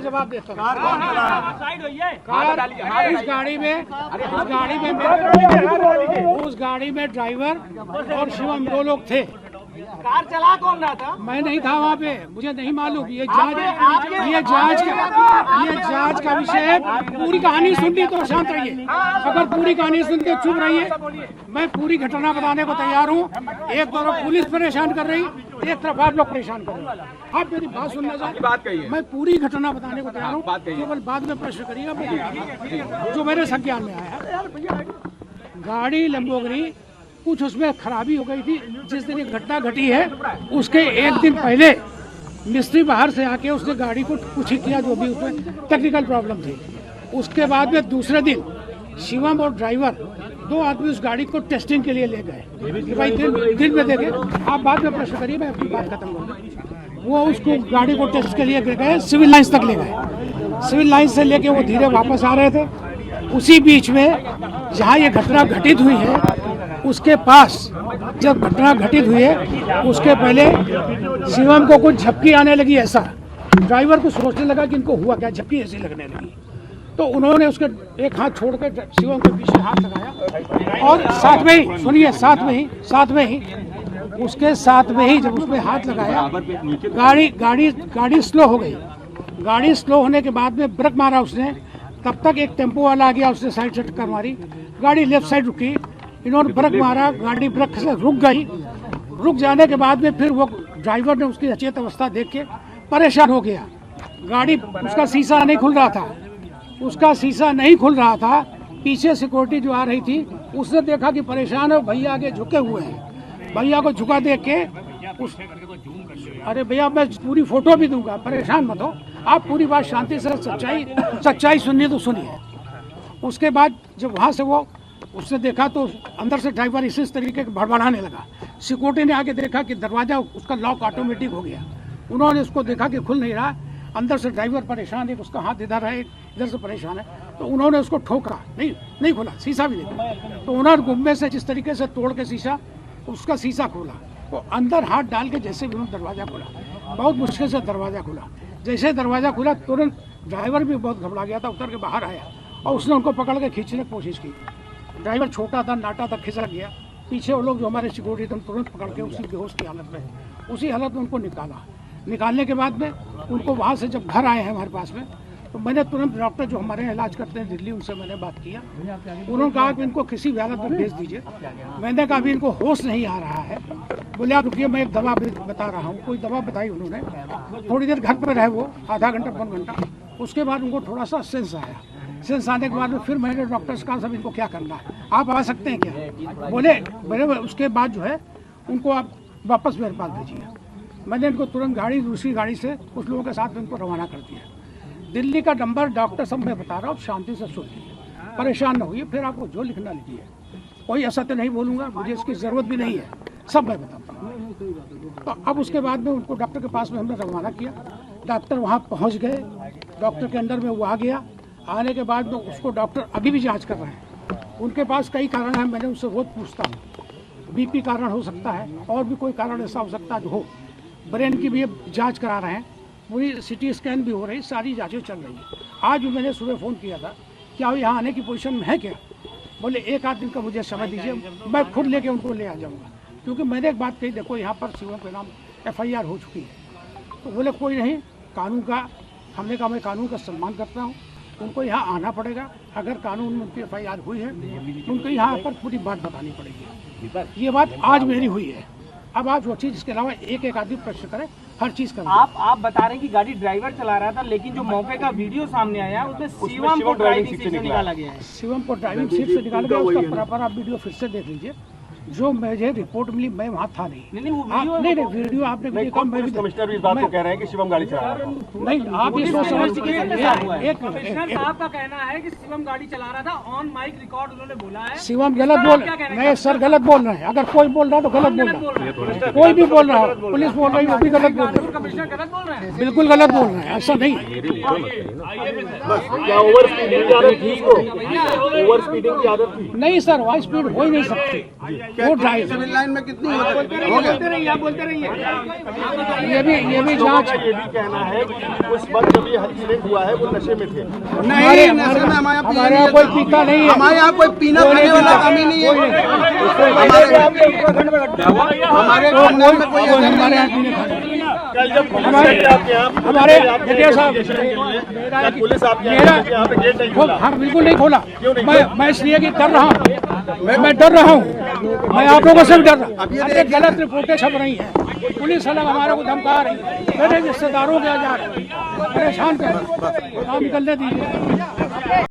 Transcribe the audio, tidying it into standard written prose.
जवाब देता हूँ। उस गाड़ी में ड्राइवर और शिवम 2 लोग थे। कार चला कौन रहा था? मैं नहीं था वहाँ पे, मुझे नहीं मालूम। ये जांच का विषय है। पूरी कहानी सुननी तो शांत रहिए, अगर पूरी कहानी सुनते चुप रहिए। मैं पूरी घटना बताने को तैयार हूँ। एक तरफ पुलिस परेशान कर रही, एक तरफ आप लोग परेशान कर रहे हैं। आप मेरी बात सुनना चाहते, मैं पूरी घटना बताने को तैयार हूँ, केवल बाद में प्रश्न करिएगा जो मेरे संज्ञान में आया। गाड़ी लंबोर्गिनी कुछ उसमें खराबी हो गई थी। जिस दिन घटना घटी है उसके एक दिन पहले मिस्त्री बाहर से आके उसने गाड़ी को कुछ ही किया, जो भी उसमें टेक्निकल प्रॉब्लम थी। उसके बाद में दूसरे दिन शिवम और ड्राइवर 2 आदमी उस गाड़ी को टेस्टिंग के लिए ले गए। भाई दिन में देखे, आप बाद में प्रश्न करिए, मैं अपनी बात खत्म करूँगा। वो उसको गाड़ी को टेस्ट के लिए गए, सिविल लाइन्स तक ले गए। सिविल लाइन्स से लेके वो धीरे वापस आ रहे थे। उसी बीच में जहाँ ये घटना घटित हुई है उसके पास जब घटना घटित हुई है उसके पहले शिवम को कुछ झपकी आने लगी। ऐसा ड्राइवर को सोचने लगा कि इनको हुआ क्या, झपकी ऐसी लगने लगी। तो उन्होंने उसके एक हाथ छोड़ के शिवम के पीछे हाथ लगाया और साथ में ही सुनिए, साथ में ही उसके साथ में ही जब उसमें हाथ लगाया गाड़ी स्लो हो गई। गाड़ी स्लो होने के बाद में ब्रेक मारा उसने। तब तक एक टेम्पो वाला आ गया, उसने साइड से टक्कर मारी। गाड़ी लेफ्ट साइड रुकी, इन्होंने ब्रेक मारा, गाड़ी ब्रेक से रुक गई। रुक जाने के बाद में फिर वो ड्राइवर ने उसकी अचेत अवस्था देख के परेशान हो गया। गाड़ी उसका शीशा नहीं खुल रहा था। पीछे सिक्योरिटी जो आ रही थी उसने देखा कि परेशान है, भैया आगे झुके हुए हैं। भैया को झुका देख के अरे भैया मैं पूरी फोटो भी दूंगा, परेशान मत हो आप, पूरी बात शांति से सच्चाई सुनिए तो सुनिए। उसके बाद जब वहाँ से वो उसने देखा तो अंदर से ड्राइवर इसी तरीके के भड़बड़ाने लगा। सिक्योरिटी ने आके देखा कि दरवाज़ा उसका लॉक ऑटोमेटिक हो गया। उन्होंने उसको देखा कि खुल नहीं रहा, अंदर से ड्राइवर परेशान है, उसका हाथ इधर है, इधर से परेशान है। तो उन्होंने उसको ठोका, नहीं खुला, शीशा भी नहीं खुला। तो उन्होंने गुम्बे से जिस तरीके से तोड़ के उसका शीशा खोला, तो अंदर हाथ डाल के जैसे भी दरवाज़ा खुला, बहुत मुश्किल से दरवाज़ा खुला। जैसे दरवाज़ा खुला तुरंत ड्राइवर भी बहुत घबरा गया था, उतर के बाहर आया और उसने उनको पकड़ के खींचने की कोशिश की। ड्राइवर छोटा था, नाटा था, खिसक गया। पीछे वो लोग जो हमारे सिक्योरिटी थे तुरंत पकड़ के उसी बेहोश की हालत में, उसी हालत में उनको निकालने के बाद में उनको वहाँ से जब घर आए हैं हमारे पास में, तो मैंने तुरंत डॉक्टर जो हमारे यहाँ इलाज करते हैं दिल्ली, उनसे मैंने बात किया। उन्होंने कहा कि इनको किसी भी हालत में भेज दीजिए। मैंने कहा अभी इनको होश नहीं आ रहा है। बोले आप रुकिए, मैं एक दवा बता रहा हूँ। कोई दवा बताई उन्होंने। थोड़ी देर घर पर रहे वो, आधा घंटा 1 घंटा। उसके बाद उनको थोड़ा सा सेंस आया। सेंस आने के बाद में फिर मैंने डॉक्टर से कहा सब इनको क्या करना है, आप आ सकते हैं क्या? बोले उसके बाद जो है उनको आप वापस मेरे पास भेजिए। मैंने इनको तुरंत दूसरी गाड़ी से कुछ लोगों के साथ इनको रवाना कर दिया। दिल्ली का नंबर डॉक्टर सब मैं बता रहा हूँ, शांति से सुनिए, परेशान न होइए, फिर आपको जो लिखना लिखिए। कोई असत्य नहीं बोलूँगा, मुझे इसकी ज़रूरत भी नहीं है, सब मैं बताता हूँ। तो अब उसके बाद में उनको डॉक्टर के पास में हमने रवाना किया। डॉक्टर वहाँ पहुँच गए, डॉक्टर के अंदर में वो आ गया। आने के बाद में उसको डॉक्टर अभी भी जांच कर रहे हैं। उनके पास कई कारण हैं, मैंने उससे रोज़ पूछता हूँ। बीपी कारण हो सकता है, और भी कोई कारण ऐसा हो सकता है जो हो। ब्रेन की भी जांच करा रहे हैं, पूरी सिटी स्कैन भी हो रही, सारी जांचें चल रही है। आज भी मैंने सुबह फ़ोन किया था, क्या यहाँ आने की पोजीशन में है क्या? बोले 1 आध दिन का मुझे समय दीजिए, मैं खुद लेके उनको ले आ जाऊँगा। क्योंकि मैंने एक बात कही, देखो यहाँ पर शिवम के नाम FIR हो चुकी है। तो बोले कोई नहीं, कानून का, हमने कहा मैं कानून का सम्मान करता हूँ, उनको यहाँ आना पड़ेगा। अगर कानून में उनकी FIR हुई है तो उनको यहाँ पर पूरी बात बतानी पड़ेगी। ये बात आज मेरी हुई है। अब आप वो चीज़, इसके अलावा एक आदमी प्रश्न करें, हर चीज़ करें। आप बता रहे हैं कि गाड़ी ड्राइवर चला रहा था, लेकिन जो मौके का वीडियो सामने आया उसमें शिवम को ड्राइविंग सीट से निकाला गया है। शिवम को ड्राइविंग सीट से निकाला गया, उसका प्रॉपर आप वीडियो फिर से देख लीजिए। जो मुझे रिपोर्ट मिली, मैं वहाँ था नहीं। नहीं वीडियो आपने कमिश्नर भी इस बात को कह रहे हैं कि शिवम गाड़ी चला रहा था। नहीं, आप ये सोच समझ कमिश्नर साहब का कहना है कि शिवम गाड़ी चला रहा था, ऑन माइक रिकॉर्ड उन्होंने बोला है। शिवम गलत बोल, नहीं सर गलत बोल रहे हैं। अगर कोई बोल रहा है तो गलत बोल रहा है, कोई भी बोल रहा है, पुलिस बोल रही है वो भी गलत बोल रही है। कमिश्नर गलत बोल रहे हैं, बिल्कुल गलत बोल रहे हैं, ऐसा नहीं। ओवर स्पीडिंग की आदत थी? ओवर स्पीडिंग की आदत थी? नहीं सर, ओवर स्पीड हो ही नहीं सकती। वो ड्राइव सिविल लाइन में कितनी हो बोलते रहिए, आप बोलते रहिए। ये भी जांच ये भी कहना है कि उस वक्त जब ये एक्सीडेंट हुआ है वो नशे में थे। नहीं, नशे में हमारे यहाँ कोई पीता नहीं है, हमारे यहाँ कोई पीना खाने वाला कमी नहीं है। हमारे खानदान में कोई ऐसा हमारे नहीं यहाँ है। पीने खाने कल जब पुलिस आपके यहाँ हमारे जटिया साहब पुलिस आपके मेरा यहाँ पे गेट नहीं खोला। हाँ बिल्कुल नहीं खोला। मैं इसलिए कि डर रहा हूँ, मैं डर रहा हूँ, मैं आप लोगों से भी डर रहा हूँ। अरे गलत रिपोर्टें छप रही हैं, पुलिस अलग हमारे को धमका रही है, मेरे रिश्तेदारों के जा रहे हैं, परेशान कर रहे हैं। काम निकलने दीजिए।